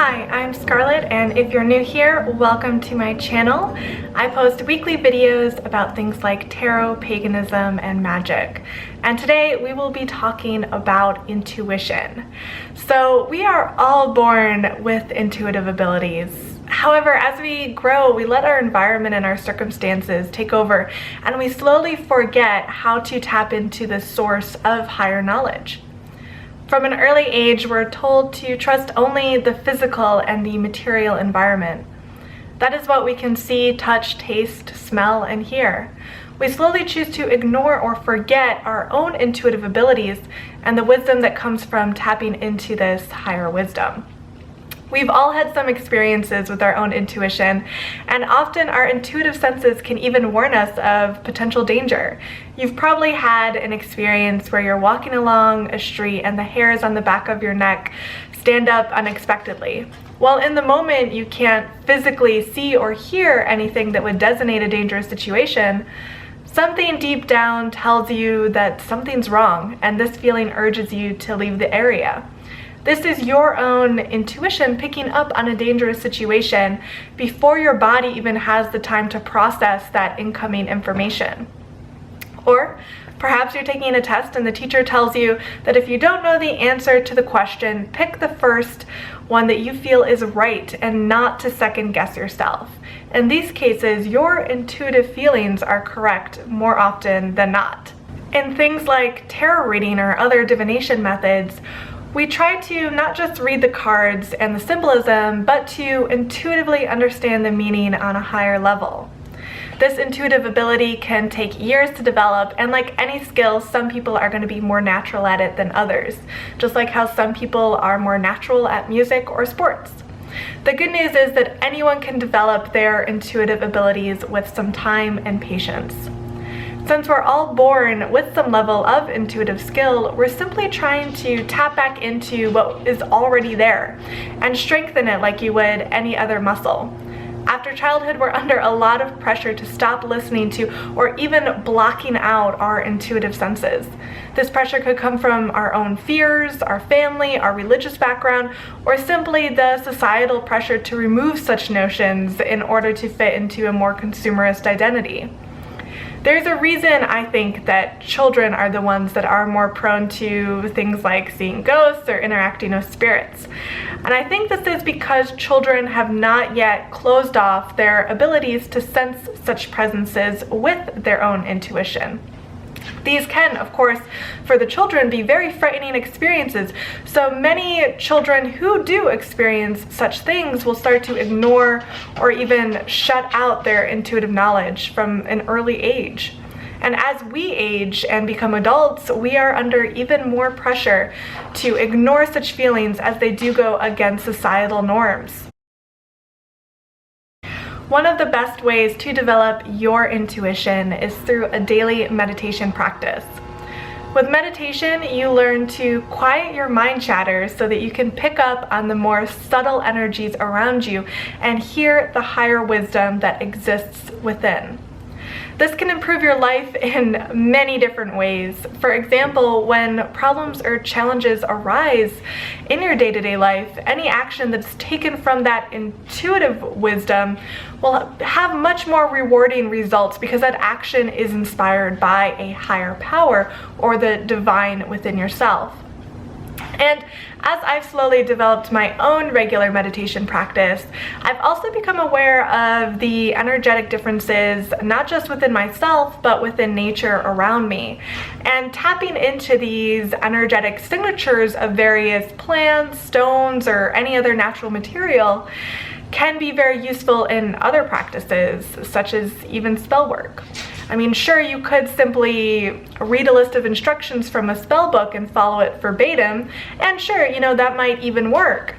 Hi, I'm Scarlett, and if you're new here, welcome to my channel. I post weekly videos about things like tarot, paganism, and magic. And today we will be talking about intuition. So we are all born with intuitive abilities. However, as we grow, we let our environment and our circumstances take over, and we slowly forget how to tap into the source of higher knowledge. From an early age, we're told to trust only the physical and the material environment. That is what we can see, touch, taste, smell, and hear. We slowly choose to ignore or forget our own intuitive abilities and the wisdom that comes from tapping into this higher wisdom. We've all had some experiences with our own intuition, and often our intuitive senses can even warn us of potential danger. You've probably had an experience where you're walking along a street and the hairs on the back of your neck stand up unexpectedly. While in the moment you can't physically see or hear anything that would designate a dangerous situation, something deep down tells you that something's wrong, and this feeling urges you to leave the area. This is your own intuition picking up on a dangerous situation before your body even has the time to process that incoming information. Or perhaps you're taking a test and the teacher tells you that if you don't know the answer to the question, pick the first one that you feel is right and not to second guess yourself. In these cases, your intuitive feelings are correct more often than not. In things like tarot reading or other divination methods, we try to not just read the cards and the symbolism, but to intuitively understand the meaning on a higher level. This intuitive ability can take years to develop, and like any skill, some people are going to be more natural at it than others, just like how some people are more natural at music or sports. The good news is that anyone can develop their intuitive abilities with some time and patience. Since we're all born with some level of intuitive skill, we're simply trying to tap back into what is already there and strengthen it like you would any other muscle. After childhood, we're under a lot of pressure to stop listening to or even blocking out our intuitive senses. This pressure could come from our own fears, our family, our religious background, or simply the societal pressure to remove such notions in order to fit into a more consumerist identity. There's a reason I think that children are the ones that are more prone to things like seeing ghosts or interacting with spirits. And I think this is because children have not yet closed off their abilities to sense such presences with their own intuition. These can, of course, for the children be very frightening experiences, so many children who do experience such things will start to ignore or even shut out their intuitive knowledge from an early age. And as we age and become adults, we are under even more pressure to ignore such feelings as they do go against societal norms. One of the best ways to develop your intuition is through a daily meditation practice. With meditation, you learn to quiet your mind chatter so that you can pick up on the more subtle energies around you and hear the higher wisdom that exists within. This can improve your life in many different ways. For example, when problems or challenges arise in your day-to-day life, any action that's taken from that intuitive wisdom will have much more rewarding results because that action is inspired by a higher power or the divine within yourself. And as I've slowly developed my own regular meditation practice, I've also become aware of the energetic differences, not just within myself, but within nature around me. And tapping into these energetic signatures of various plants, stones, or any other natural material can be very useful in other practices, such as even spell work. I mean, sure, you could simply read a list of instructions from a spell book and follow it verbatim, and sure, that might even work.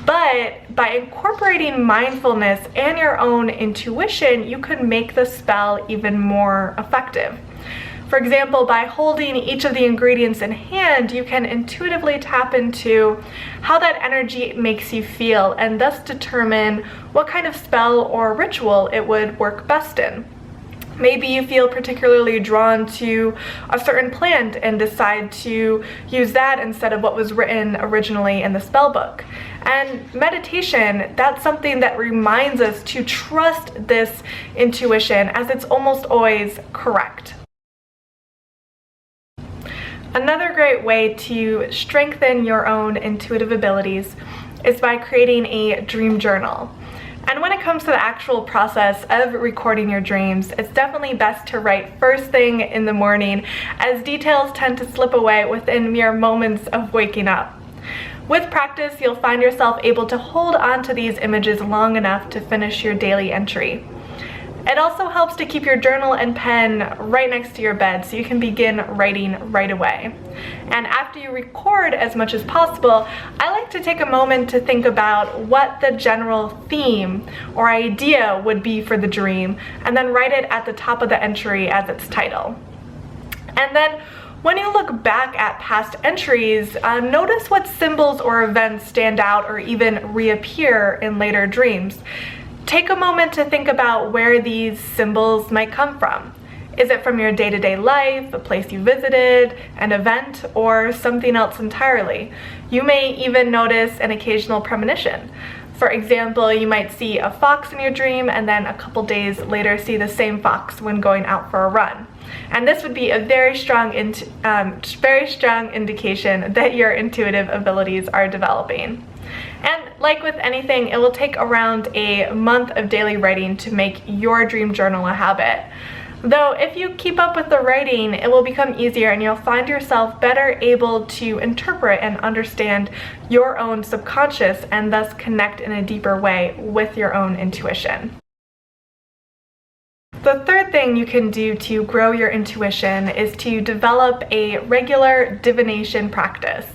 But by incorporating mindfulness and your own intuition, you could make the spell even more effective. For example, by holding each of the ingredients in hand, you can intuitively tap into how that energy makes you feel and thus determine what kind of spell or ritual it would work best in. Maybe you feel particularly drawn to a certain plant and decide to use that instead of what was written originally in the spell book. And meditation, that's something that reminds us to trust this intuition, as it's almost always correct. Another great way to strengthen your own intuitive abilities is by creating a dream journal. And when it comes to the actual process of recording your dreams, it's definitely best to write first thing in the morning, as details tend to slip away within mere moments of waking up. With practice, you'll find yourself able to hold on to these images long enough to finish your daily entry. It also helps to keep your journal and pen right next to your bed so you can begin writing right away. And after you record as much as possible, I like to take a moment to think about what the general theme or idea would be for the dream, and then write it at the top of the entry as its title. And then when you look back at past entries, notice what symbols or events stand out or even reappear in later dreams. Take a moment to think about where these symbols might come from. Is it from your day-to-day life, a place you visited, an event, or something else entirely? You may even notice an occasional premonition. For example, you might see a fox in your dream and then a couple days later see the same fox when going out for a run. And this would be a very strong indication that your intuitive abilities are developing. And like with anything, it will take around a month of daily writing to make your dream journal a habit. Though if you keep up with the writing, it will become easier and you'll find yourself better able to interpret and understand your own subconscious and thus connect in a deeper way with your own intuition. The third thing you can do to grow your intuition is to develop a regular divination practice.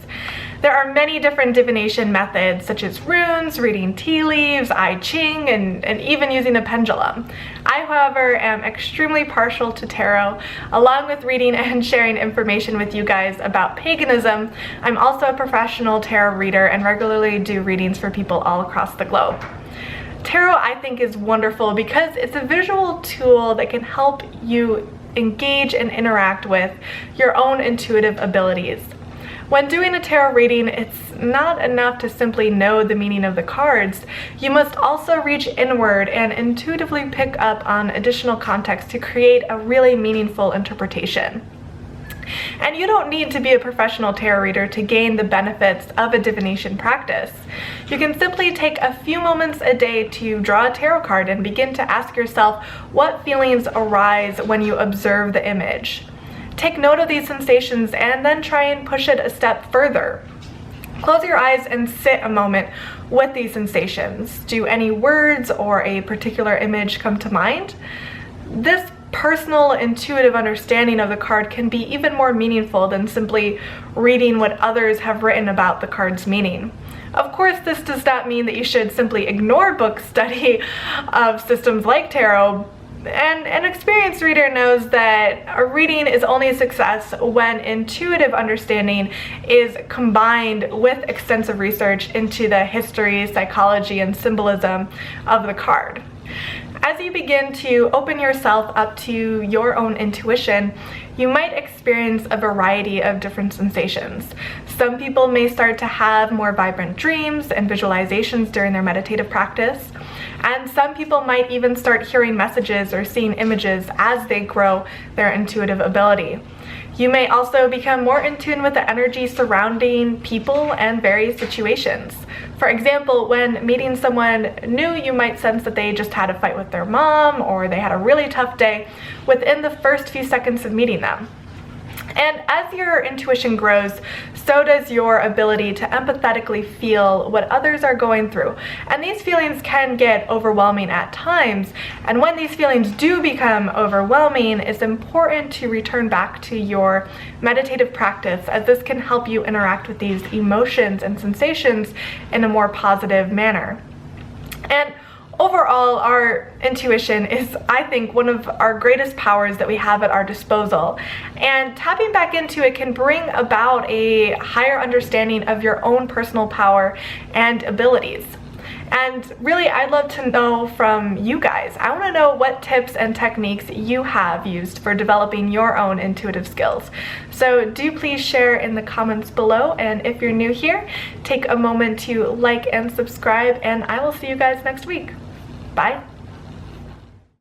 There are many different divination methods, such as runes, reading tea leaves, I Ching, and even using a pendulum. I, however, am extremely partial to tarot. Along with reading and sharing information with you guys about paganism, I'm also a professional tarot reader and regularly do readings for people all across the globe. Tarot, I think, is wonderful because it's a visual tool that can help you engage and interact with your own intuitive abilities. When doing a tarot reading, it's not enough to simply know the meaning of the cards. You must also reach inward and intuitively pick up on additional context to create a really meaningful interpretation. And you don't need to be a professional tarot reader to gain the benefits of a divination practice. You can simply take a few moments a day to draw a tarot card and begin to ask yourself what feelings arise when you observe the image. Take note of these sensations and then try and push it a step further. Close your eyes and sit a moment with these sensations. Do any words or a particular image come to mind? This personal, intuitive understanding of the card can be even more meaningful than simply reading what others have written about the card's meaning. Of course, this does not mean that you should simply ignore book study of systems like tarot, and an experienced reader knows that a reading is only a success when intuitive understanding is combined with extensive research into the history, psychology, and symbolism of the card. As you begin to open yourself up to your own intuition, you might experience a variety of different sensations. Some people may start to have more vibrant dreams and visualizations during their meditative practice, and some people might even start hearing messages or seeing images as they grow their intuitive ability. You may also become more in tune with the energy surrounding people and various situations. For example, when meeting someone new, you might sense that they just had a fight with their mom or they had a really tough day within the first few seconds of meeting them. And as your intuition grows, so does your ability to empathetically feel what others are going through. And these feelings can get overwhelming at times. And when these feelings do become overwhelming, it's important to return back to your meditative practice, as this can help you interact with these emotions and sensations in a more positive manner. And overall, our intuition is, I think, one of our greatest powers that we have at our disposal. And tapping back into it can bring about a higher understanding of your own personal power and abilities. And really, I'd love to know from you guys. I want to know what tips and techniques you have used for developing your own intuitive skills. So do please share in the comments below, and if you're new here, take a moment to like and subscribe, and I will see you guys next week. Bye!